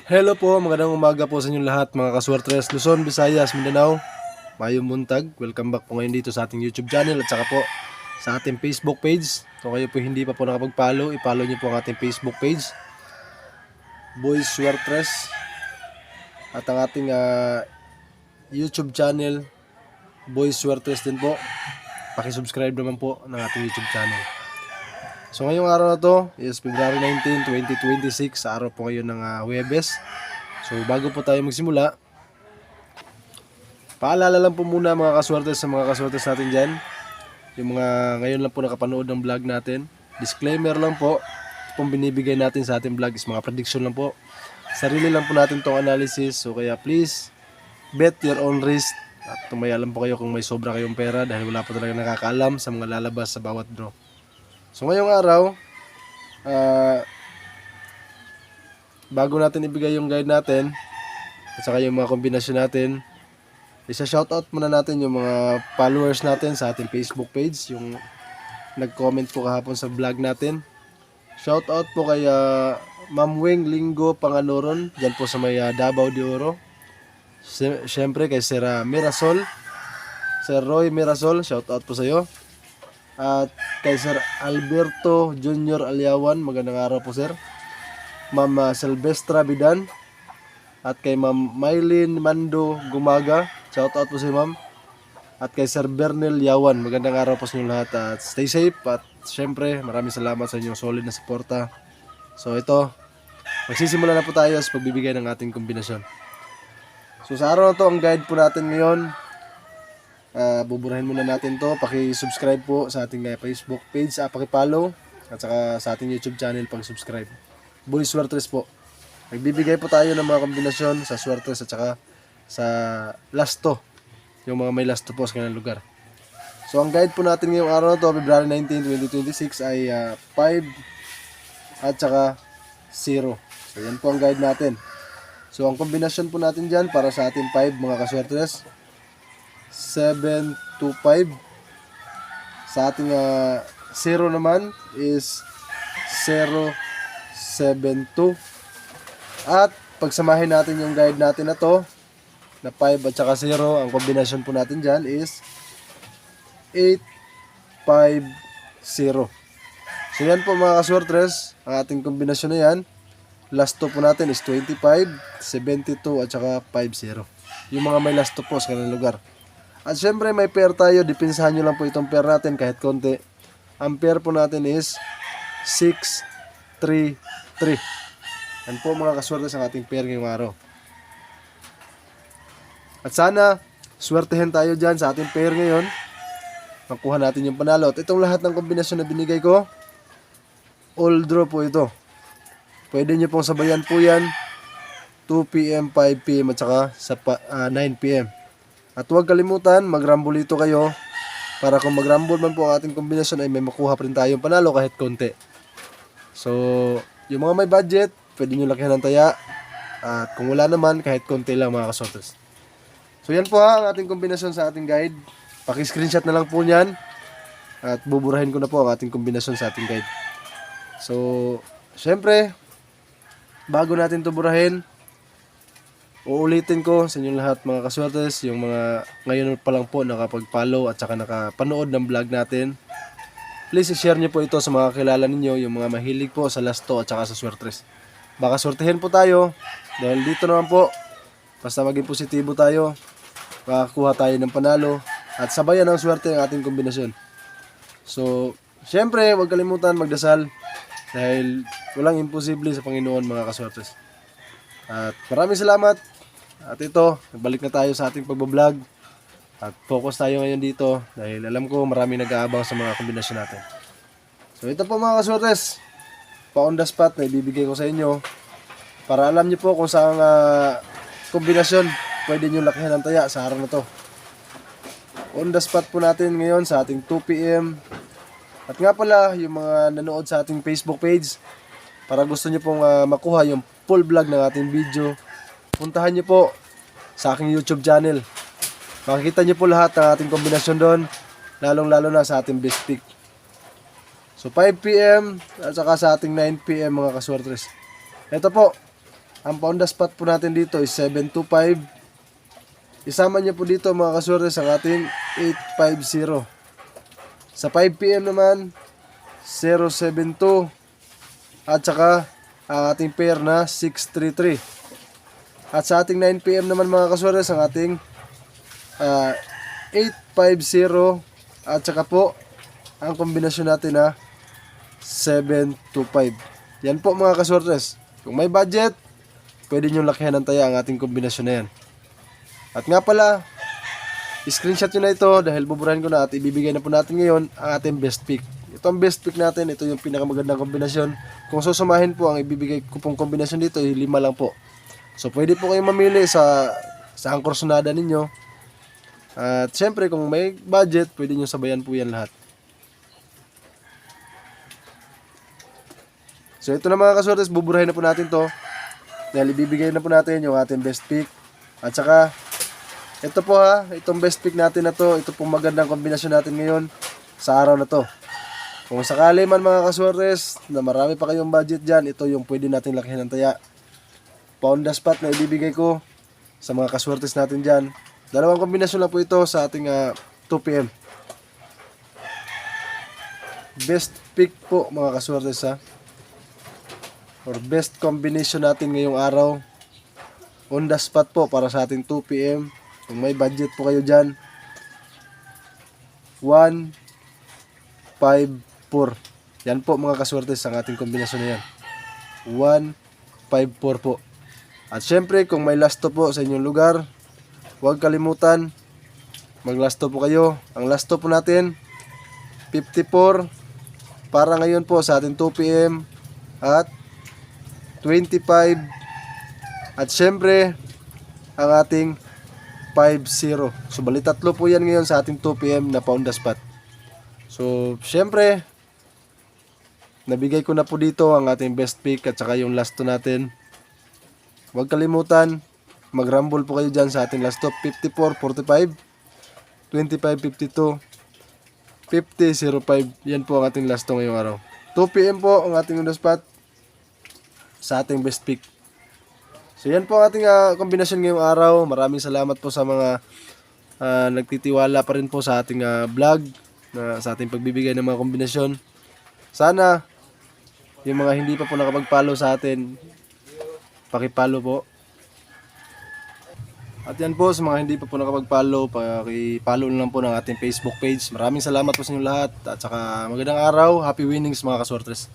Hello po, magandang umaga po sa inyong lahat mga kaswertres Luzon, Visayas, Mindanao. Mayong buntag, welcome back po ngayon dito sa ating YouTube channel at saka po sa ating Facebook page. So kayo po hindi pa po nakapag-follow, i-follow niyo po ang ating Facebook page, Boys Swertres, at ang ating YouTube channel, Boys Swertres din po. Paki-subscribe naman po ng ating YouTube channel. So ngayong araw na to is February 19, 2026, sa araw po ngayon ng Huwebes. So bago po tayo magsimula, paalala lang po muna mga kaswertes sa mga kaswertes natin dyan. Yung mga ngayon lang po nakapanood ng vlog natin. Disclaimer lang po, itong binibigay natin sa ating vlog is mga prediction lang po. Sarili lang po natin itong analysis. So kaya please, bet your own risk. At tumaya lang po kayo kung may sobra kayong pera dahil wala po talaga nakakaalam sa mga lalabas sa bawat draw. So ngayong araw, bago natin ibigay yung guide natin at saka yung mga kombinasyon natin, isa-shoutout muna natin yung mga followers natin sa ating Facebook page, yung nag-comment po kahapon sa vlog natin. Shoutout po kay Ma'am Weng Linggo Pangaloron, dyan po sa may Davao de Oro. Siyempre kay Sir Mirasol, Sir Roy Mirasol, shoutout po sa iyo. At kay Sir Alberto Junior Alyawan, magandang araw po sir. Ma'am Silvestra Bidan, at kay Ma'am Maylin Mando Gumaga, shout out po si Ma'am. At kay Sir Bernel Yawan, magandang araw po sa inyo lahat at stay safe. At syempre maraming salamat sa inyong solid na suporta. So ito, magsisimula na po tayo sa pagbibigay ng ating kombinasyon. So sa araw na to, ang guide po natin ngayon, buburahin muna natin to. Paki-subscribe po sa ating Facebook page, paki-follow, at saka sa ating YouTube channel paki-subscribe. Boys Swertres po. Nagbibigay po tayo ng mga kombinasyon sa Swertres at saka sa Lasto, yung mga may Lasto po sa kanilang lugar. So ang guide po natin ngayong araw na to, February 19, 2026 ay 5 at saka 0. So yan po ang guide natin. So ang kombinasyon po natin dyan para sa ating 5 mga kaswertres, 7 to 5. Sa ating 0 naman is 0, 7, 2. At pagsamahin natin yung guide natin na to na 5 at saka 0, ang kombinasyon po natin dyan is 8, 5, 0. So yan po mga kaswertres, ang ating kombinasyon na yan. Last to po natin is 25, 72 at saka 50. Yung mga may last to po sa kanilang lugar. At syempre may pair tayo, depensahan nyo lang po itong pair natin kahit konti. Ang pair po natin is 6, 3, 3. Yan po mga kaswerte sa ating pair ngayong araw. At sana, swertehin tayo dyan sa ating pair ngayon. Makuha natin yung panalo. At itong lahat ng kombinasyon na binigay ko, all draw po ito. Pwede nyo pong sabayan po yan, 2 p.m., 5 p.m. at saka sa 9 p.m. At huwag kalimutan, mag-rumble ito kayo para kung mag-rumble man po ang ating kombinasyon ay may makuha pa rin tayong panalo kahit konti. So, yung mga may budget, pwede nyo lakihan ng taya. At kung wala naman, kahit konti lang mga kaswertres. So, yan po ang ating kombinasyon sa ating guide. Paki-screenshot na lang po niyan. At buburahin ko na po ang ating kombinasyon sa ating guide. So, syempre, bago natin ito burahin, uulitin ko sa inyong lahat mga kaswertes, yung mga ngayon pa lang po nakapag-follow at saka nakapanood ng vlog natin. Please i-share nyo po ito sa mga kilala ninyo, yung mga mahilig po sa Lasto at saka sa Swertres. Baka swertehin po tayo dahil dito naman po, basta maging positibo tayo, makakuha tayo ng panalo at sabayan ng swerte ang ating kombinasyon. So, syempre, huwag kalimutan magdasal dahil walang imposible sa Panginoon mga kaswertes. At maraming salamat. At ito, nagbalik na tayo sa ating pagbablog. At focus tayo ngayon dito dahil alam ko marami nag-aabang sa mga kombinasyon natin. So ito po mga kaswertes, pa on the spot na ibibigay ko sa inyo para alam nyo po kung saan kombinasyon pwede nyo lakihan ng taya sa araw na to. On the spot po natin ngayon sa ating 2 p.m. At nga pala, yung mga nanood sa ating Facebook page, para gusto nyo pong makuha yung full vlog ng ating video, puntahan nyo po sa aking YouTube channel. Makikita nyo po lahat ng ating kombinasyon doon, lalong-lalo na sa ating best pick. So 5 p.m. at saka sa ating 9 p.m. mga kaswertres. Ito po, Ang pound the spot po natin dito is 725. Isama niyo po dito mga kaswertes ang ating 850. Sa 5 PM naman 072 at saka ang ating pair na 633. At sa ating 9 PM naman mga kaswertes ang ating 850 at saka po ang kombinasyon natin na 725. Yan po mga kaswertes. Kung may budget, pwede nyo lakihan ng taya ang ating kombinasyon na yan. At nga pala, screenshot nyo na ito dahil buburahin ko na at ibibigay na po natin ngayon ang ating best pick. Ito ang best pick natin, ito yung pinakamagandang kombinasyon. Kung susumahin po, ang ibibigay ko pong kombinasyon dito ay 5 lang po. So pwede po kayong mamili sa angkor sonada ninyo. At syempre kung may budget, pwede nyo sabayan po yan lahat. So ito na mga kaswertes, buburahin na po natin to. Dahil ibibigay na po natin yung ating best pick. At saka ito po itong best pick natin na to, ito pong magandang kombinasyon natin ngayon sa araw na to. Kung sakali man mga kaswertes na marami pa kayong budget dyan, ito yung pwede natin lakihan ng taya. Pound the spot na ibibigay ko sa mga kaswertes natin dyan. Dalawang kombinasyon lang po ito sa ating 2 PM. Best pick po mga kaswertes or best combination natin ngayong araw. On the spot po para sa ating 2 PM. Kung may budget po kayo dyan, 154. Yan po mga kaswertes ang ating kombinasyon na yan. 154 po. At syempre kung may lasto po sa inyong lugar, huwag kalimutan maglasto po kayo. Ang lasto po natin 54 para ngayon po sa ating 2 PM at 25 at syempre ang ating 50. So bali tatlo po yan ngayon sa ating 2 PM na pound the spot. So syempre nabigay ko na po dito ang ating best pick at saka yung lasto natin. Huwag kalimutan mag-rumble po kayo dyan sa ating lasto 54, 45, 25, 52, 50, 05. Yan po ang ating lasto ngayong araw. 2 PM po ang ating on the spot sa ating best pick. So yan po ang ating kombinasyon ngayong araw. Maraming salamat po sa mga nagtitiwala pa rin po sa ating vlog, sa ating pagbibigay ng mga kombinasyon. Sana yung mga hindi pa po nakapag-follow sa atin, paki-follow po. At yan po sa mga hindi pa po nakapag-follow, paki-follow lang po ng ating Facebook page. Maraming salamat po sa inyo lahat at saka magandang araw, happy winnings mga kaswertres.